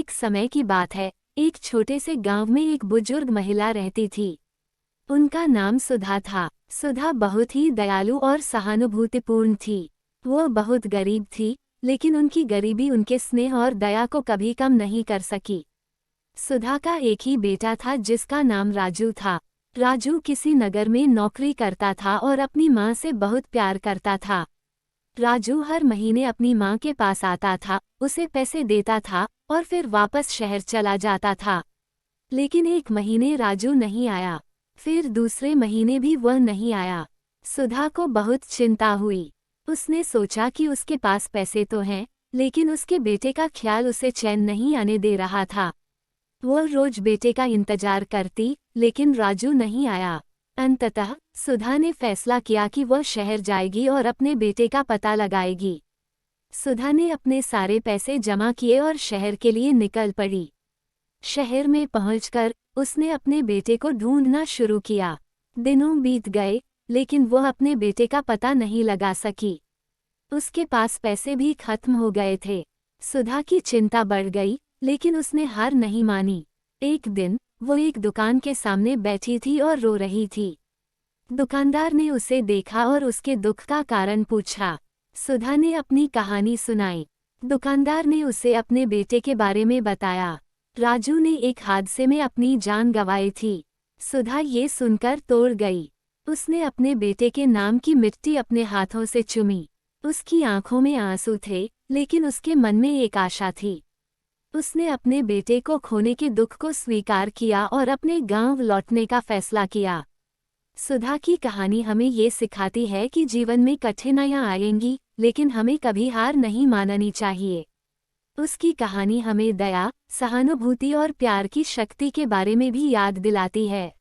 एक समय की बात है। एक छोटे से गांव में एक बुजुर्ग महिला रहती थी। उनका नाम सुधा था। सुधा बहुत ही दयालु और सहानुभूतिपूर्ण थी। वो बहुत गरीब थी, लेकिन उनकी गरीबी उनके स्नेह और दया को कभी कम नहीं कर सकी। सुधा का एक ही बेटा था जिसका नाम राजू था। राजू किसी नगर में नौकरी करता था और अपनी माँ से बहुत प्यार करता था। राजू हर महीने अपनी माँ के पास आता था, उसे पैसे देता था और फिर वापस शहर चला जाता था। लेकिन एक महीने राजू नहीं आया, फिर दूसरे महीने भी वह नहीं आया। सुधा को बहुत चिंता हुई। उसने सोचा कि उसके पास पैसे तो हैं, लेकिन उसके बेटे का ख्याल उसे चैन नहीं आने दे रहा था। वो रोज बेटे का इंतजार करती, लेकिन राजू नहीं आया। अंततः सुधा ने फैसला किया कि वह शहर जाएगी और अपने बेटे का पता लगाएगी। सुधा ने अपने सारे पैसे जमा किए और शहर के लिए निकल पड़ी। शहर में पहुंचकर उसने अपने बेटे को ढूंढना शुरू किया। दिनों बीत गए, लेकिन वह अपने बेटे का पता नहीं लगा सकी। उसके पास पैसे भी खत्म हो गए थे। सुधा की चिंता बढ़ गई, लेकिन उसने हार नहीं मानी। एक दिन वो एक दुकान के सामने बैठी थी और रो रही थी। दुकानदार ने उसे देखा और उसके दुख का कारण पूछा। सुधा ने अपनी कहानी सुनाई। दुकानदार ने उसे अपने बेटे के बारे में बताया। राजू ने एक हादसे में अपनी जान गंवाई थी। सुधा ये सुनकर तोड़ गई। उसने अपने बेटे के नाम की मिट्टी अपने हाथों से चूमी। उसकी आंखों में आंसू थे, लेकिन उसके मन में एक आशा थी। उसने अपने बेटे को खोने के दुख को स्वीकार किया और अपने गांव लौटने का फैसला किया। सुधा की कहानी हमें ये सिखाती है कि जीवन में कठिनाइयां आएंगी, लेकिन हमें कभी हार नहीं माननी चाहिए। उसकी कहानी हमें दया, सहानुभूति और प्यार की शक्ति के बारे में भी याद दिलाती है।